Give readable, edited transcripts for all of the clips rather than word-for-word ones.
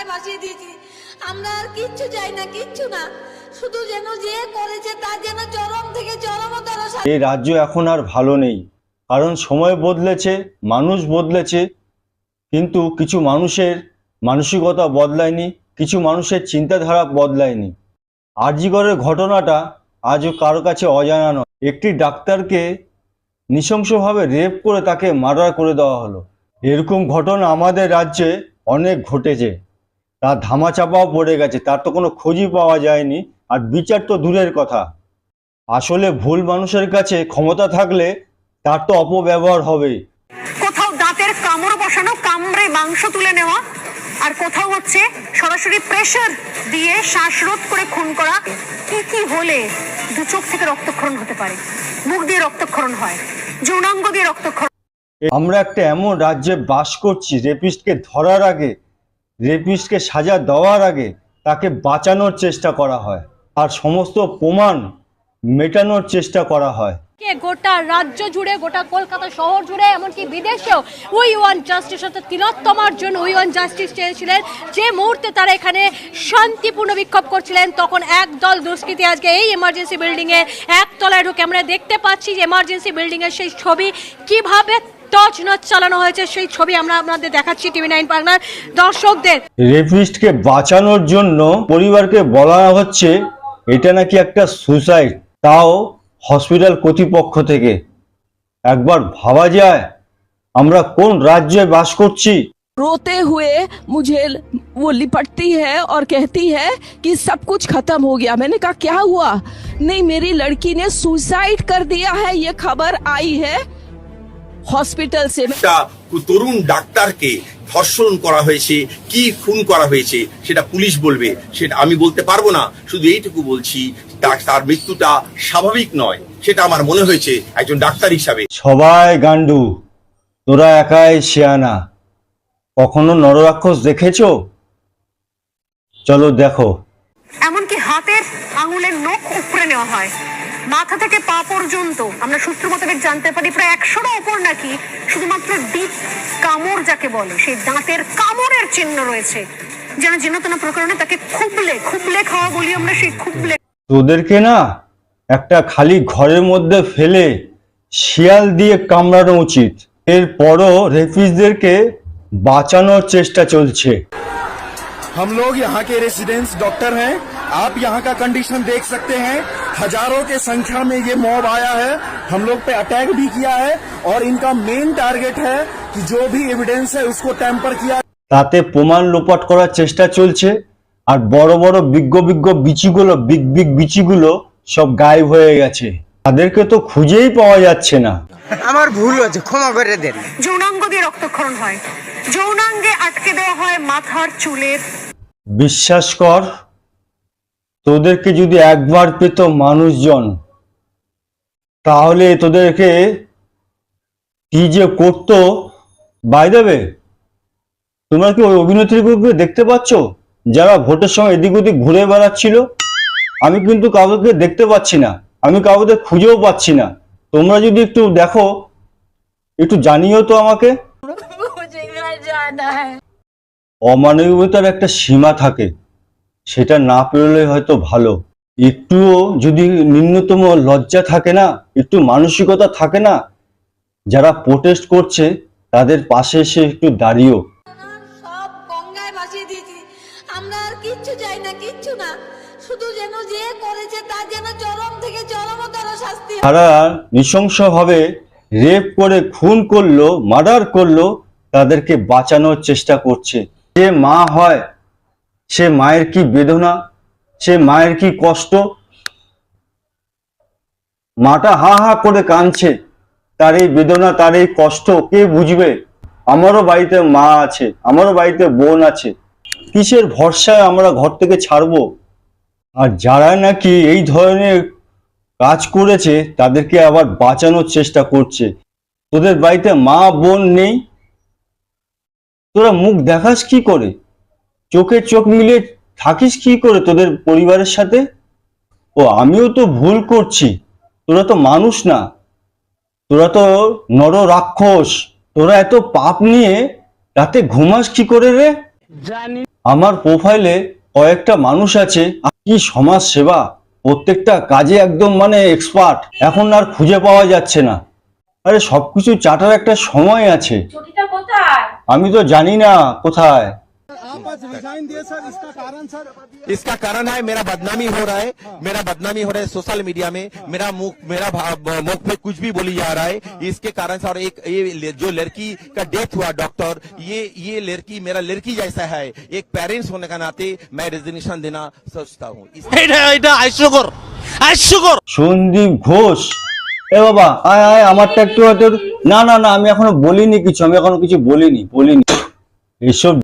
গঙ্গায় ভাসিয়ে দিয়েছি। আমরা আর কিচ্ছু চাই না, কিচ্ছু না, শুধু যেন যে করেছে তার যেন চরম থেকে চরমতর শাস্তি। এই রাজ্য এখন আর ভালো নেই, কারণ সময় বদলেছে, মানুষ বদলেছে, কিন্তু কিছু মানুষের মানসিকতা বদলায়নি, কিছু মানুষের চিন্তাধারা বদলায়নি। আরজি করের ঘটনাটা আজও কারো কাছে অজানা নয়। একটি ডাক্তারকে নৃশংসভাবে রেপ করে তাকে মার্ডার করে দেওয়া হলো। এরকম ঘটনা আমাদের রাজ্যে অনেক ঘটেছে, তার ধামাচাপাও পড়ে গেছে, তার তো কোনো খোঁজই পাওয়া যায়নি, আর বিচার তো দূরের কথা। আসলে ভুল মানুষের কাছে ক্ষমতা থাকলে তার তো অপব্যবহার হবেই। কোথাও দাঁতের কামড় বসানো, কামড়ে মাংস তুলে নেওয়া, আর কোথাও হচ্ছে সরাসরি প্রেসার দিয়ে শ্বাসরোধ করে খুন করা। কি হলে দু চোখ থেকে রক্তক্ষরণ হতে পারে, মুখ দিয়ে রক্তক্ষরণ হয়, যৌনাঙ্গ দিয়ে রক্তক্ষরণ। আমরা একটা এমন রাজ্যে বাস করছি, রেপিস্টকে ধরার আগে, রেপিস্টকে সাজা দেওয়ার আগে তাকে বাঁচানোর চেষ্টা করা হয়, আর সমস্ত প্রমাণ মেটানোর চেষ্টা করা হয়। গোটা রাজ্য জুড়ে, গোটা কলকাতা শহর জুড়ে, এমনকি বিদেশেও উই ওয়ান্ট জাস্টিস, অর্থাৎ তিলোত্তমার জন্য উই ওয়ান্ট জাস্টিস চেয়েছিলেন। যে মুহূর্তে তারা এখানে শান্তিপূর্ণ বিক্ষোভ করছিলেন, তখন একদল দুষ্কৃতী আজকে এই এমার্জেন্সি বিল্ডিংয়ে একতলায় ঢুকে, আমরা দেখতে পাচ্ছি যে এমার্জেন্সি বিল্ডিংয়ের সেই ছবি কিভাবে তছনছ চালানো হয়েছে, সেই ছবি আমরা আপনাদের দেখাচ্ছি TV9 বাংলার দর্শকদের। রেপিস্টকে বাঁচানোর জন্য পরিবারকে বলা হচ্ছে এটা নাকি একটা সুসাইড, তাও হসপিটাল কর্তৃপক্ষ থেকে। একবার ভাবা যায় আমরা কোন রাজ্যে বাস করছি। रोते हुए मुझे वो लिपटती है और कहती है कि सब कुछ खत्म हो गया। मैंने कहा क्या हुआ? नहीं, मेरी लड़की ने सुसाइड कर दिया है, ये खबर आई है हॉस्पिटल से। তরুণ ডাক্তারকে ধর্ষণ করা হয়েছে, কি খুন করা হয়েছে সেটা পুলিশ বলবে, সেটা আমি বলতে পারবো না। শুধু এইটুকু বলছি, তার মৃত্যুটা স্বাভাবিক নয়, সেটা আমার মনে হয়েছে একজন ডাক্তার হিসাবে। সবাই গান্ডু, তোরা একাই শিয়ানা। কখনো নররাক্ষস দেখেছো? চলো দেখো। এমনকি হাতের আঙুলের নখ উপড়ে নেওয়া হয়, মাথা থেকে পা পর্যন্ত। আমরা সূত্র মোতাবেক জানতে পারি প্রায় 100র উপর নাকি শুধুমাত্র ডিপ কামড় যাকে বলে, সেই দাঁতের কামড়ের চিহ্ন রয়েছে। যেন যেন প্রকরণে তাকে খুবলে খাওয়া বলি আমরা, সেই খুবলে। তোদেরকে না একটা খালি ঘরের মধ্যে ফেলে শিয়াল দিয়ে কামড়ানো উচিত। এরপরও রেপিস্টদেরকে বাঁচানোর চেষ্টা চলছে। हम लोग यहाँ के रेसिडेंट्स डॉक्टर हैं, आप यहाँ का कंडीशन देख सकते हैं। हजारों के संख्या में ये मॉब आया है, हम लोग पे अटैक भी किया है, और इनका मेन टारगेट है कि जो भी एविडेंस है उसको टेम्पर किया। তাতে প্রমাণ লোপাট করার চেষ্টা চলছে, আর বড় বড় বিজ্ঞ বিচিগুলো সব গায়েব হয়ে গেছে। তাদেরকে তো খুঁজেই পাওয়া যাচ্ছে না। আমার ভুল হয়েছে, ক্ষমা করে দেন। যৌনাঙ্গ দিয়ে রক্তক্ষরণ হয়, যৌনাঙ্গে আটকে দেওয়া হয় মাথার চুলের। বিশ্বাস কর, তোদেরকে যদি একবার পেত মানুষজন, তাহলে তোদেরকে কি যে করতো। বাই দ্য ওয়ে, তোমরা কি ওই অভিনেত্রীগুলোকে দেখতে পাচ্ছ যারা ভোটের সময় এদিক ওদিক ঘুরে বেড়াচ্ছিল? আমি কিন্তু কাউকে দেখতে পাচ্ছি না, আমি কাউকে খুঁজেও পাচ্ছি না। তোমরা যদি একটু দেখো, একটু জানিও তো আমাকে। অমানবিকতার একটা সীমা থাকে, সেটা না পেরোলে হয়তো ভালো। একটুও যদি ন্যূনতম লজ্জা থাকে না, একটু মানসিকতা থাকে না, যারা প্রোটেস্ট করছে তাদের পাশে এসে একটু দাঁড়িয়েও। সব গঙ্গায় ভাসিয়ে দিয়েছি। আমরা আর কিচ্ছু চাই না, কিচ্ছু না, শুধু যেন যে করেছে তার যেন চরম থেকে চরমতর শাস্তি। তারা নৃশংসভাবে রেপ করে খুন করলো, মার্ডার করলো, তাদেরকে বাঁচানোর চেষ্টা করছে। যে মা হয়, সে মায়ের কি বেদনা, সে মায়ের কি কষ্ট। মাটা হা হা করে কাঁদছে, তার এই বেদনা, তার এই কষ্ট কে বুঝবে? আমারও বাড়িতে মা আছে, আমারও বাড়িতে বোন আছে, কিসের ভরসায় আমরা ঘর থেকে ছাড়বো? আর যারা নাকি এই ধরনের কাজ করেছে তাদেরকে আবার বাঁচানোর চেষ্টা করছে। তোদের বাড়িতে মা বোন নেই, তোরা মুখ দেখাস কি করে? চোখে চোখ মিলিয়ে থাকিস কি করে তোদের পরিবারের সাথে? ও আমিও তো ভুল করছি, তোরা তো মানুষ না, তোরা তো নর রাক্ষস। তোরা এত পাপ নিয়ে রাতে ঘুমাস কি করে রে? আমার প্রোফাইলে কয়েকটা মানুষ আছে, কি সমাজ সেবা, প্রত্যেকটা কাজে একদম মানে এক্সপার্ট, এখন আর খুঁজে পাওয়া যাচ্ছে না। আরে সবকিছু চাটার একটা সময় আছে, আমি তো জানি না কোথায়। इसका कारण है मेरा बदनामी हो रहा है, मेरा बदनामी हो रहा है सोशल मीडिया में, मेरा मुख पे कुछ भी बोली जा रहा है, इसके कारण से। और एक ये जो लड़की का डेथ हुआ डॉक्टर, ये लड़की मेरा लड़की जैसा है, एक पेरेंट्स होने का नाते मैं रेजिग्नेशन देना सोचता हूँ। সন্দীপ ঘোষ, এ বাবা আয় আয়, আমারটা একটু হয়তো, না না না, আমি এখনো বলিনি কিছু, আমি এখনো কিছু বলিনি। এইসব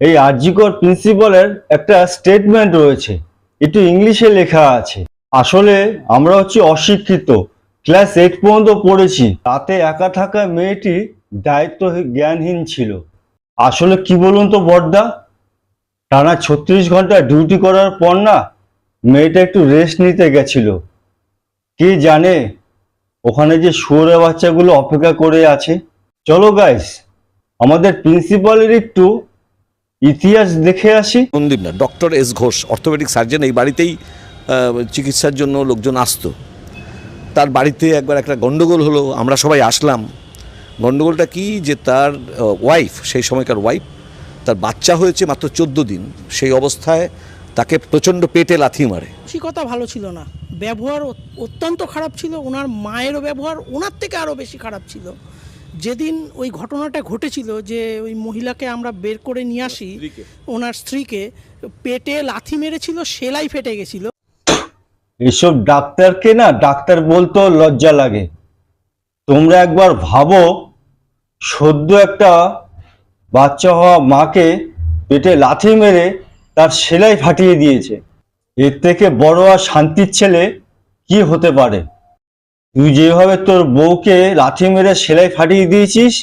এই আরজিকর প্রিন্সিপালের একটা স্টেটমেন্ট রয়েছে, একটু ইংলিশে লেখা আছে। আসলে আমরা হচ্ছে অশিক্ষিত, ক্লাস 8 পর্যন্ত পড়েছি, তাতে একা থাকা মেয়েটি দায়িত্ব জ্ঞানহীন ছিল। আসলে কি বলুন তো বড়দা, টানা 36 ঘন্টা ডিউটি করার পর না মেয়েটা একটু রেস্ট নিতে গেছিল। কে জানে ওখানে যে শুয়োরের বাচ্চাগুলো অপেক্ষা করে আছে। চলো গাইস, আমাদের প্রিন্সিপালের একটু ইতিহাস দেখে আসি। সন্দীপ না, doctor S Ghosh, orthopaedic surgeon. এই বাড়িতেই চিকিৎসার জন্য লোকজন আসতো। তার বাড়িতে একবার একটা গন্ডগোল হলো, আমরা সবাই আসলাম। গন্ডগোলটা কি, যে তার ওয়াইফ, সেই সময়কার ওয়াইফ, তার বাচ্চা হয়েছে মাত্র 14 দিন, সেই অবস্থায় তাকে প্রচণ্ড পেটে লাথি মারে। কথা ভালো ছিল না, ব্যবহার অত্যন্ত খারাপ ছিল। ওনার মায়েরও ব্যবহার ওনার থেকে আরও বেশি খারাপ ছিল। যেদিন ওই ঘটনাটা ঘটেছিল, যে ওই মহিলাকে আমরা বের করে নিয়ে আসি, ওনার স্ত্রীকে পেটে লাথি মেরেছিল, সেলাই ফেটে গেছিল। এসব ডাক্তারকে না ডাক্তার বলতেও লজ্জা লাগে। তোমরা একবার ভাবো, সদ্য একটা বাচ্চা হওয়া মাকে পেটে লাথি মেরে তার সেলাই ফাটিয়ে দিয়েছে। এর থেকে বড় আর শান্তির ছেলে কি হতে পারে? তুই যেভাবে তোর বউকে লাথি মেরে সেলাই ফাটিয়ে দিয়েছিস,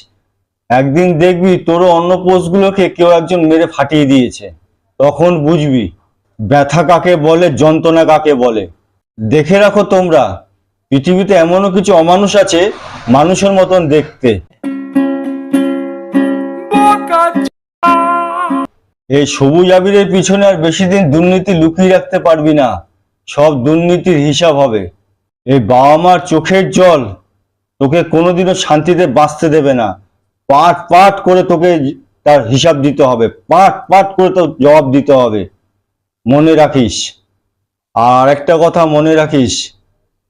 একদিন দেখবি তোরও অন্য পোস্টগুলোকে কেউ একজন মেরে ফাটিয়ে দিয়েছে। তখন বুঝবি ব্যথা কাকে বলে, যন্ত্রণা কাকে বলে। দেখে রাখো তোমরা, পৃথিবীতে এমনও কিছু অমানুষ আছে মানুষের মতন দেখতে। এই সবুজ আবিরের পিছনে আর বেশি দিন দুর্নীতি লুকিয়ে রাখতে পারবি না, সব দুর্নীতির হিসাব হবে। এই বাবা মার চোখের জল তোকে কোনোদিনও শান্তিতে বাঁচতে দেবে না। পাট পাট করে তোকে তার হিসাব দিতে হবে, পাট পাট করে তো জবাব দিতে হবে, মনে রাখিস। আর একটা কথা মনে রাখিস,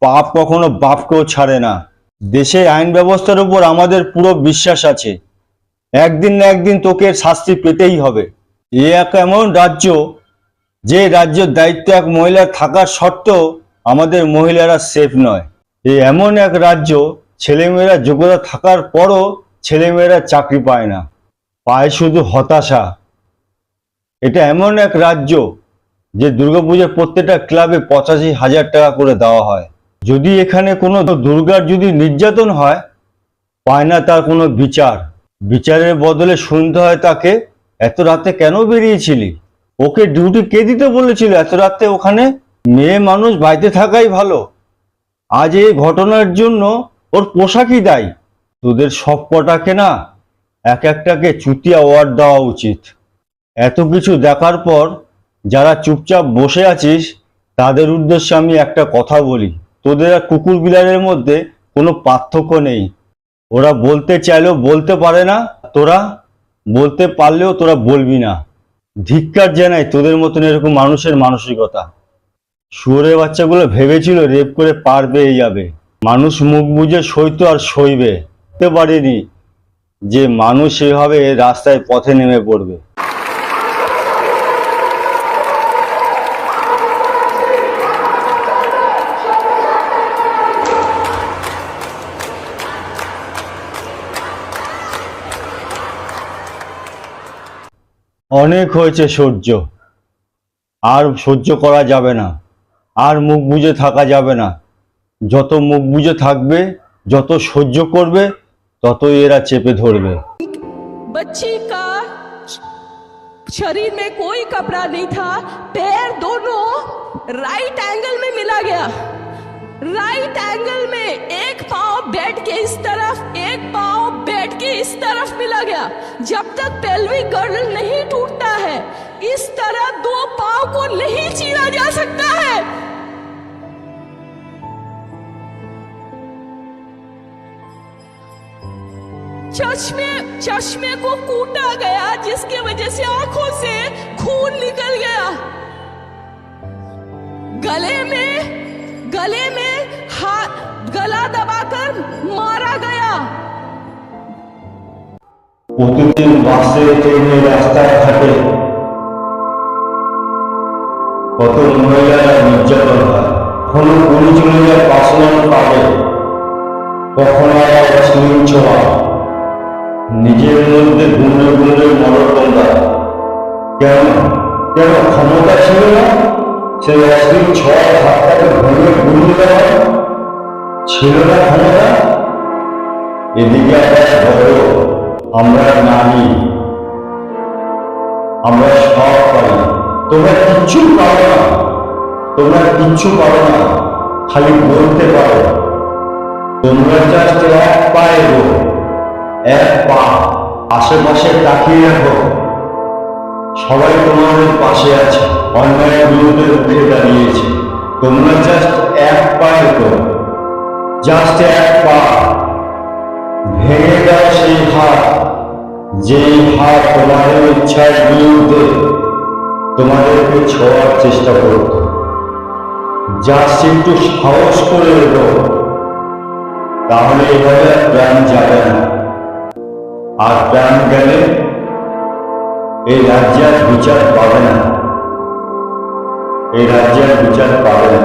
পাপ কখনো বাপকেও ছাড়ে না। দেশের আইন ব্যবস্থার উপর আমাদের পুরো বিশ্বাস আছে, একদিন না একদিন তোকে শাস্তি পেতেই হবে। এ এক এমন রাজ্য, যে রাজ্যের দায়িত্ব এক মহিলার থাকার সত্ত্বেও আমাদের মহিলারা সেফ নয়। এই এমন এক রাজ্য, ছেলেমেয়েরা যোগ্যতা থাকার পরও ছেলেমেয়েরা চাকরি পায় না, পায় শুধু হতাশা। এটা এমন এক রাজ্য যে দুর্গাপূজার প্রত্যেকটা ক্লাবে 85,000 টাকা করে দেওয়া হয়। যদি এখানে কোনো দুর্গার যদি নির্যাতন হয়, পায় না তার কোনো বিচার। বিচারের বদলে শুনতে হয় তাকে, এত রাতে কেন বেরিয়েছিলি? ওকে ডিউটি কে দিতে বলেছিল এত রাতে ওখানে? মেয়ে মানুষ বাড়িতে থাকাই ভালো। আজ এই ঘটনার জন্য ওর পোশাকই দায়ী। তোদের সব কটাকে না এক একটাকে চুতিয়া ওয়ার্ড দেওয়া উচিত। এত কিছু দেখার পর যারা চুপচাপ বসে আছিস, তাদের উদ্দেশ্যে আমি একটা কথা বলি, তোদের আর কুকুর বিড়ালের মধ্যে কোনো পার্থক্য নেই। ওরা বলতে চাইলেও বলতে পারে না, তোরা বলতে পারলেও তোরা বলবি না। ধিক্কার জানাই তোদের মতন এরকম মানুষের মানসিকতা। শুয়োরের বাচ্চাগুলো ভেবেছিল রেপ করে পার পেয়ে যাবে, মানুষ মুখ বুঝে সইতো আর সইবে। বুঝতে পারিনি যে মানুষ এভাবে রাস্তায় পথে নেমে পড়বে। অনেক হয়েছে সহ্য, আর সহ্য করা যাবে না, আর মুখ বুজে থাকা যাবে না। যত মুখ বুজে থাকবে, যত সহ্য করবে, ততই এরা চেপে ধরবে। बच्ची का शरीर में कोई कपड़ा नहीं था, पैर दोनों राइट एंगल में मिला गया। राइट एंगल में एक पाँव बेड के इस तरफ, एक पाँव बेड के इस तरफ मिला गया। जब तक पेल्विक गर्डल नहीं टूटता है, इस तरह दो पाँव को नहीं चीरा जा सकता है। चश्मे को कूटा गया, जिसकी वजह से आंखों से खून निकल गया। गले में हाथ, गला दबाकर मारा गया। প্রতিদিন বাসে ট্রেনে রাস্তায় থাকে কত মহিলারা নির্যাতন হয়, কখনো গুলি চলে যায় পার্সোনাল পাবে, কখনো অশ্লীল ছোঁয়া, নিজের মধ্যে গুণে গুণে মরতন্দা। কেন কেন ক্ষমতা ছিল না সেই অশ্লীল ছোঁয়া হাতটাকে ভেঙে গুলি দেওয়া? ছিল না ক্ষমতা? এদিকে আবার বড় আমরা নারী, আমরা সব পারি, তোমরা কিচ্ছু পারো না, তোমরা কিচ্ছু পারো না, খালি বলতে পারো। তোমরা জাস্ট এক পা এগো, এক পা। আশেপাশে তাকিয়ে রাখো, সবাই তোমাদের পাশে আছে, অন্যায়ের বিরুদ্ধে উঠে দাঁড়িয়েছে। তোমরা জাস্ট এক পা এগো, জাস্ট এক পা। ভেঙে দাও সেই হাত, যেই হাত তোমাদের ইচ্ছার বিরুদ্ধে তোমাদেরকে ছোঁয়ার চেষ্টা করত। জাস্ট একটু সাহস করে এগো, তাহলে এভাবে প্রাণ যাবে না। আর প্রাণ গেলে এই রাজ্যের বিচার পাবে না, এই রাজ্যের বিচার পাবে না।